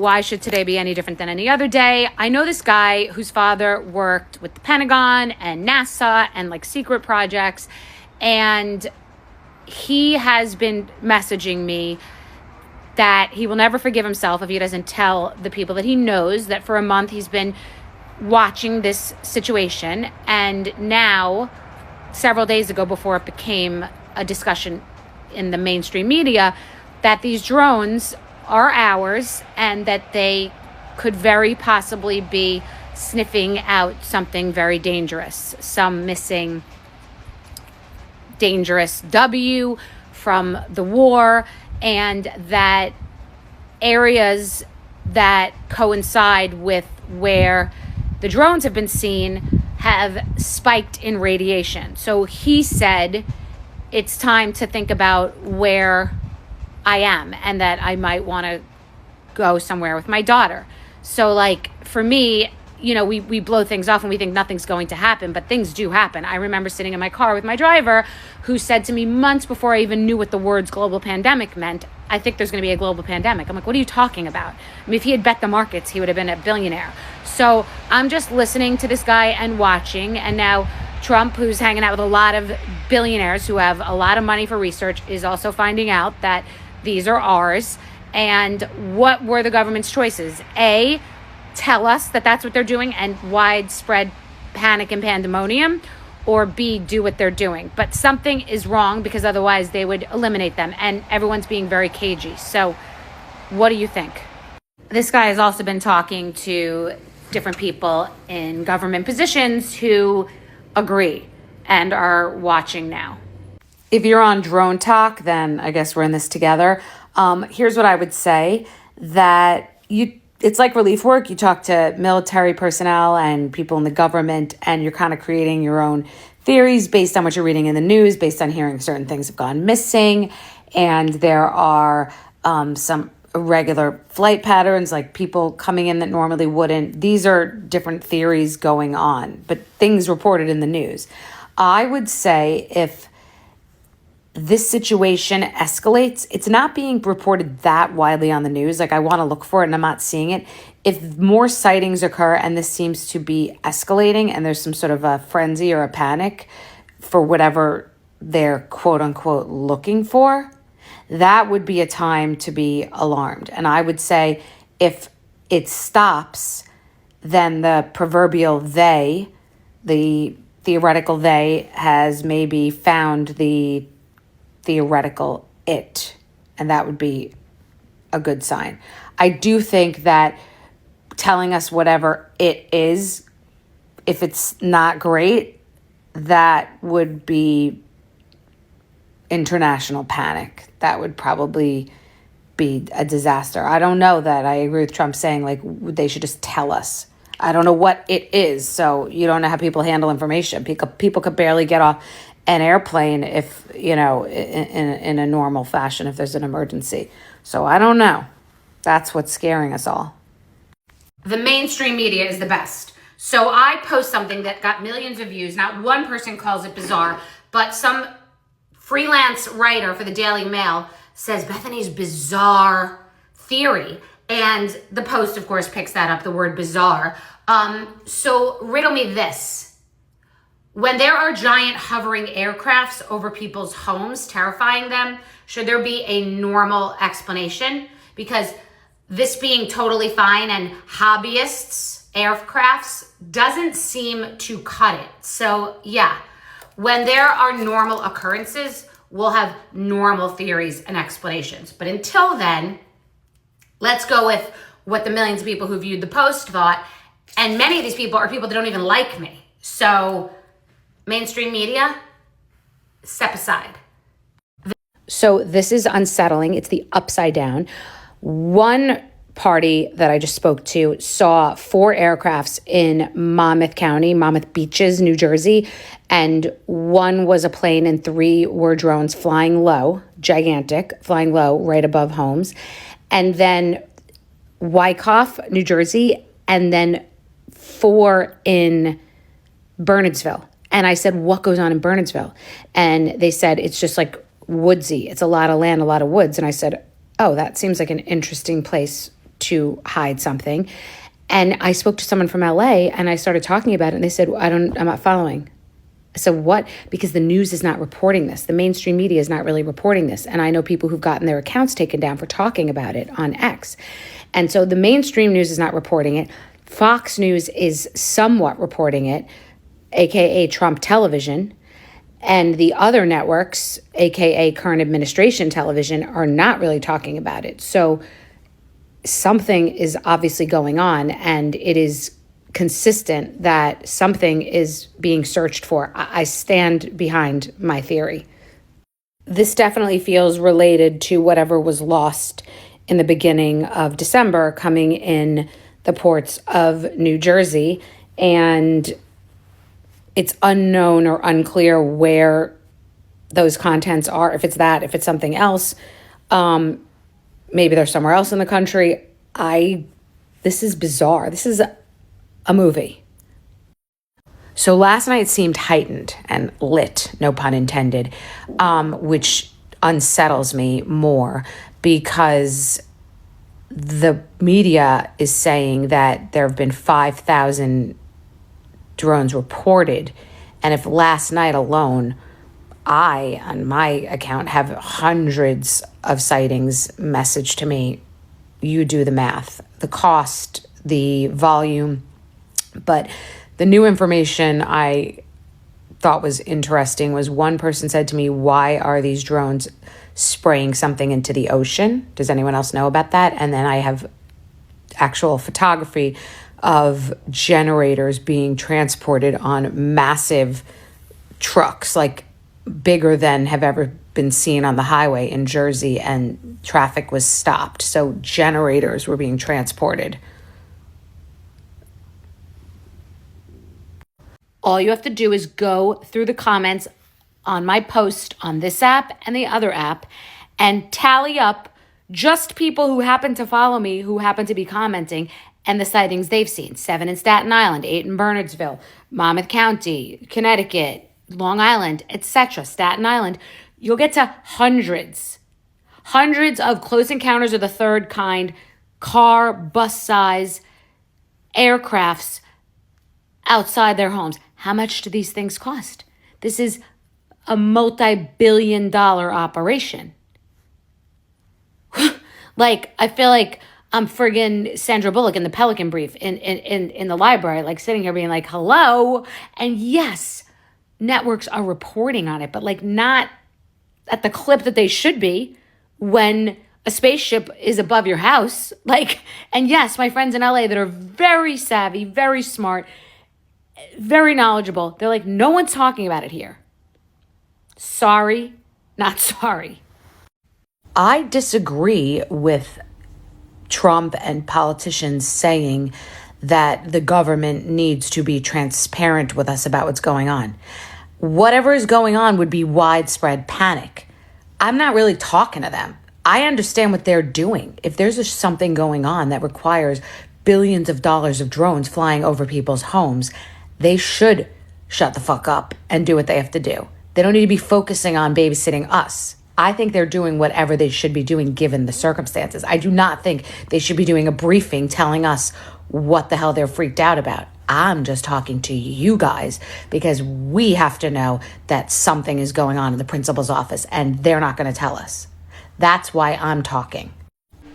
why should today be any different than any other day? I know this guy whose father worked with the Pentagon and NASA and like secret projects, and he has been messaging me that he will never forgive himself if he doesn't tell the people that he knows that for a month he's been watching this situation. And now, several days ago, before it became a discussion in the mainstream media, that these drones are ours and that they could very possibly be sniffing out something very dangerous, some missing dangerous W from the war, and that areas that coincide with where the drones have been seen have spiked in radiation. So he said it's time to think about where I am and that I might want to go somewhere with my daughter. So like for me, you know, we blow things off and we think nothing's going to happen, but things do happen. I remember sitting in my car with my driver who said to me months before I even knew what the words global pandemic meant, I think there's going to be a global pandemic. I'm like, what are you talking about? I mean, if he had bet the markets, he would have been a billionaire. So I'm just listening to this guy and watching. And now Trump, who's hanging out with a lot of billionaires who have a lot of money for research, is also finding out that these are ours. And what were the government's choices? A, tell us that that's what they're doing and widespread panic and pandemonium, or B, do what they're doing. But something is wrong because otherwise they would eliminate them, and everyone's being very cagey. So what do you think? This guy has also been talking to different people in government positions who agree and are watching now. If you're on DroneTok, then I guess we're in this together. Here's what I would say, that it's like relief work. You talk to military personnel and people in the government, and you're kind of creating your own theories based on what you're reading in the news, based on hearing certain things have gone missing. And there are some irregular flight patterns, like people coming in that normally wouldn't. These are different theories going on, but things reported in the news. I would say if this situation escalates, it's not being reported that widely on the news. Like, I want to look for it and I'm not seeing it. If more sightings occur and this seems to be escalating and there's some sort of a frenzy or a panic for whatever they're quote unquote looking for, that would be a time to be alarmed. And I would say if it stops, then the proverbial they, the theoretical they, has maybe found the theoretical it, and that would be a good sign. I do think that telling us whatever it is, if it's not great, that would be international panic. That would probably be a disaster. I don't know that I agree with Trump saying like they should just tell us. I don't know what it is, so you don't know how people handle information. People could barely get off an airplane if, you know, in a normal fashion if there's an emergency. So I don't know. That's what's scaring us all. The mainstream media is the best. So I post something that got millions of views. Not one person calls it bizarre, but some freelance writer for the Daily Mail says Bethenny's bizarre theory. And the Post, of course, picks that up, the word bizarre. So riddle me this. When there are giant hovering aircrafts over people's homes, terrifying them, should there be a normal explanation? Because this being totally fine and hobbyists, aircrafts, doesn't seem to cut it. So yeah, when there are normal occurrences, we'll have normal theories and explanations. But until then, let's go with what the millions of people who viewed the Post thought. And many of these people are people that don't even like me. So mainstream media, step aside. So this is unsettling. It's the upside down. One party that I just spoke to saw 4 aircrafts in Monmouth County, Monmouth Beaches, New Jersey, and 1 was a plane and 3 were drones flying low, gigantic, flying low right above homes. And then Wyckoff, New Jersey, and then 4 in Bernardsville. And I said, what goes on in Bernardsville? And they said, it's just like woodsy. It's a lot of land, a lot of woods. And I said, oh, that seems like an interesting place to hide something. And I spoke to someone from LA and I started talking about it, and they said, I'm not following. So what? Because the news is not reporting this. The mainstream media is not really reporting this. And I know people who've gotten their accounts taken down for talking about it on X. And so the mainstream news is not reporting it. Fox News is somewhat reporting it, AKA Trump Television. And the other networks, AKA current administration television, are not really talking about it. So something is obviously going on, and it is consistent that something is being searched for. I stand behind my theory. This definitely feels related to whatever was lost in the beginning of December coming in the ports of New Jersey. And it's unknown or unclear where those contents are. If it's that, if it's something else, maybe they're somewhere else in the country. This is bizarre. This is a movie. So last night seemed heightened and lit, no pun intended, which unsettles me more because the media is saying that there have been 5,000 drones reported. And if last night alone, I, on my account, have hundreds of sightings messaged to me, you do the math, the cost, the volume. But the new information I thought was interesting was one person said to me, why are these drones spraying something into the ocean? Does anyone else know about that? And then I have actual photography of generators being transported on massive trucks, like bigger than have ever been seen on the highway in Jersey, and traffic was stopped. So generators were being transported. All you have to do is go through the comments on my post on this app and the other app and tally up just people who happen to follow me, who happen to be commenting, and the sightings they've seen. 7 in Staten Island, 8 in Bernardsville, Monmouth County, Connecticut, Long Island, etc., Staten Island. You'll get to hundreds of close encounters of the third kind, car, bus size, aircrafts outside their homes. How much do these things cost? This is a multi-billion-dollar operation. Like, I feel like I'm friggin' Sandra Bullock in the Pelican Brief in the library, like sitting here being like, hello. And yes, networks are reporting on it, but like not at the clip that they should be when a spaceship is above your house. Like, and yes, my friends in LA that are very savvy, very smart, very knowledgeable, they're like, no one's talking about it here. Sorry, not sorry. I disagree with Trump and politicians saying that the government needs to be transparent with us about what's going on. Whatever is going on would be widespread panic. I'm not really talking to them. I understand what they're doing. If there's something going on that requires billions of dollars of drones flying over people's homes, they should shut the fuck up and do what they have to do. They don't need to be focusing on babysitting us. I think they're doing whatever they should be doing given the circumstances. I do not think they should be doing a briefing telling us what the hell they're freaked out about. I'm just talking to you guys because we have to know that something is going on in the principal's office and they're not going to tell us. That's why I'm talking.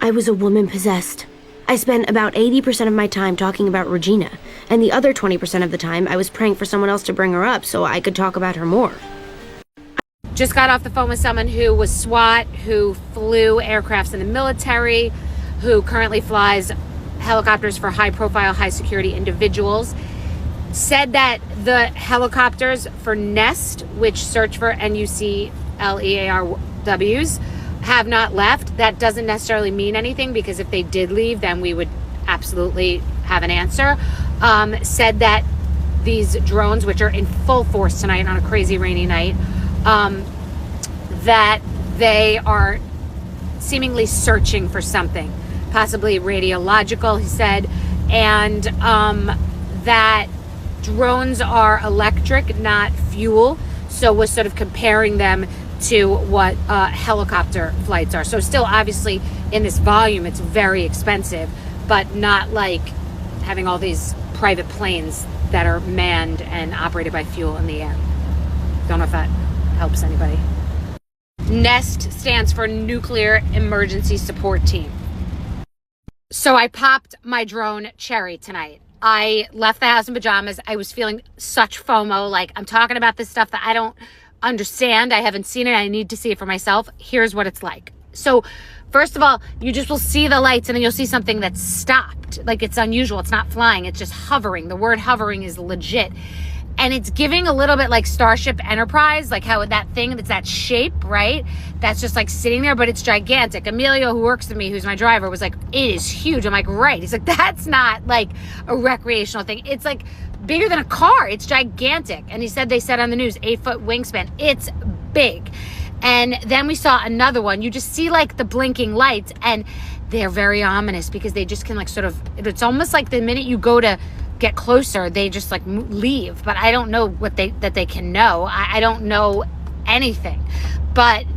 I was a woman possessed. I spent about 80% of my time talking about Regina, and the other 20% of the time I was praying for someone else to bring her up so I could talk about her more. Just got off the phone with someone who was SWAT, who flew aircrafts in the military, who currently flies helicopters for high-profile, high-security individuals. Said that the helicopters for NEST, which search for NUCLEARWs, have not left. That doesn't necessarily mean anything because if they did leave, then we would absolutely have an answer. Said that these drones, which are in full force tonight on a crazy rainy night, that they are seemingly searching for something, possibly radiological, he said, and that drones are electric, not fuel, so was sort of comparing them to what helicopter flights are. So still obviously in this volume, it's very expensive, but not like having all these private planes that are manned and operated by fuel in the air. Don't know if that helps anybody. NEST stands for Nuclear Emergency Support Team. So I popped my drone cherry tonight. I left the house in pajamas. I was feeling such FOMO. Like, I'm talking about this stuff that I don't understand. I haven't seen it. I need to see it for myself. Here's what it's like. So first of all, you just will see the lights and then you'll see something that's stopped. Like, it's unusual. It's not flying. It's just hovering. The word hovering is legit. And it's giving a little bit like Starship Enterprise, like how that thing, that's that shape, right? That's just like sitting there, but it's gigantic. Emilio, who works with me, who's my driver, was like, it is huge. I'm like, right. He's like, that's not like a recreational thing. It's like bigger than a car. It's gigantic. And he said, they said on the news, 8-foot wingspan. It's big. And then we saw another one. You just see like the blinking lights, and they're very ominous because they just can like sort of, it's almost like the minute you go to get closer, they just like leave. But I don't know what that they can know. I don't know anything. But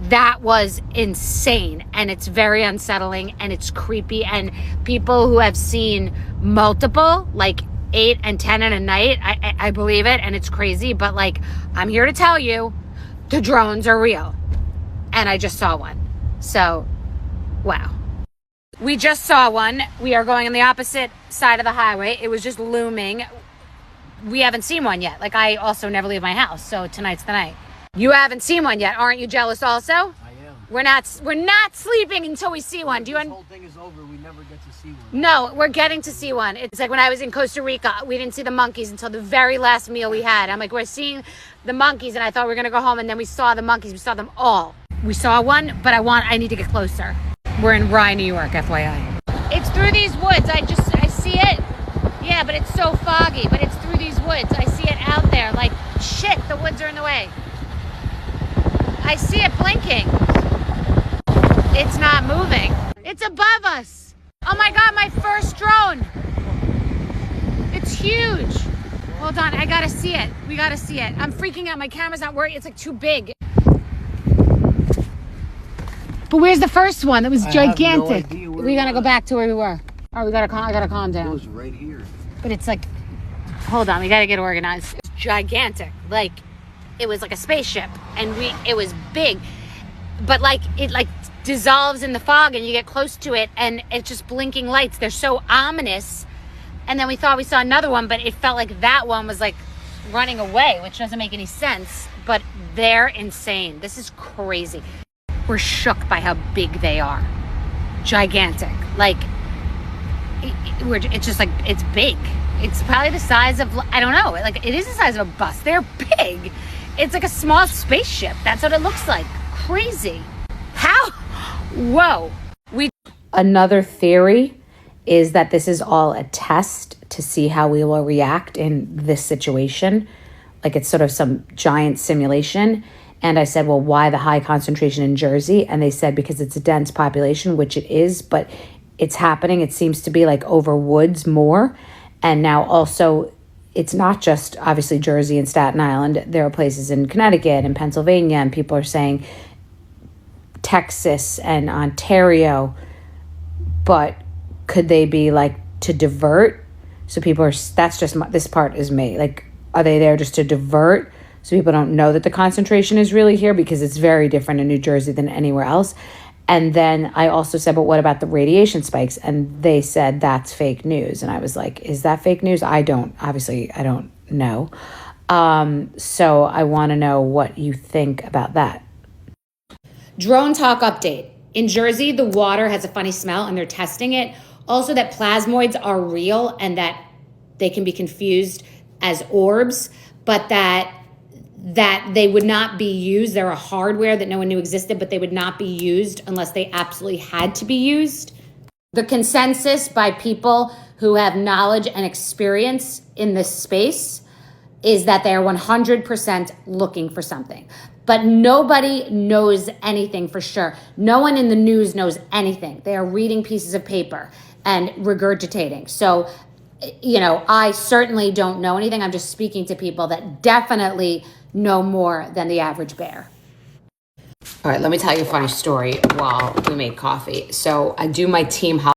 that was insane, and it's very unsettling, and it's creepy. And people who have seen multiple, like 8 and 10 in a night, I believe it, and it's crazy. But like, I'm here to tell you, the drones are real. And I just saw one. So, wow. We just saw one. We are going on the opposite side of the highway. It was just looming. We haven't seen one yet. Like, I also never leave my house, so tonight's the night. You haven't seen one yet. Aren't you jealous also? I am. We're not sleeping until we see one. This whole thing is over. We never get to see one. No, we're getting to see one. It's like when I was in Costa Rica, we didn't see the monkeys until the very last meal we had. I'm like, we're seeing the monkeys, and I thought we were gonna go home, and then we saw the monkeys. We saw them all. We saw one, but I need to get closer. We're in Rye, New York, FYI. It's through these woods. I see it. Yeah, but it's so foggy, but it's through these woods. I see it out there. Like, shit, the woods are in the way. I see it blinking. It's not moving. It's above us. Oh my God, my first drone. It's huge. Hold on, I gotta see it. We gotta see it. I'm freaking out. My camera's not working. It's like too big. But where's the first one? That was gigantic. I have no idea we gotta go back to where we were. All right, I gotta calm down. It was right here. But it's like, hold on, we gotta get organized. It's gigantic. Like, it was like a spaceship, and it was big. But like, it like dissolves in the fog, and you get close to it, and it's just blinking lights. They're so ominous. And then we thought we saw another one, but it felt like that one was like running away, which doesn't make any sense. But they're insane. This is crazy. We're shook by how big they are. Gigantic. Like, it's just like, it's big. It's probably the size of, I don't know, like, it is the size of a bus. They're big. It's like a small spaceship. That's what it looks like. Crazy. How? Whoa. Another theory is that this is all a test to see how we will react in this situation. Like, it's sort of some giant simulation. And I said, well, why the high concentration in Jersey? And they said, because it's a dense population, which it is, but it's happening. It seems to be like over woods more. And now also, it's not just obviously Jersey and Staten Island. There are places in Connecticut and Pennsylvania, and people are saying Texas and Ontario. But could they be like to divert? So people are, that's just, this part is me. Like, are they there just to divert? So people don't know that the concentration is really here, because it's very different in New Jersey than anywhere else. And then I also said, but what about the radiation spikes? And they said that's fake news. And I was like, is that fake news? I don't know. So I want to know what you think about that. Drone talk update. In Jersey, the water has a funny smell, and they're testing it. Also, that plasmoids are real, and that they can be confused as orbs, but that they would not be used. They're a hardware that no one knew existed, but they would not be used unless they absolutely had to be used. The consensus by people who have knowledge and experience in this space is that they are 100% looking for something. But nobody knows anything for sure. No one in the news knows anything. They are reading pieces of paper and regurgitating. So, I certainly don't know anything. I'm just speaking to people that definitely know more than the average bear. All right, let me tell you a funny story while we make coffee. So I do my team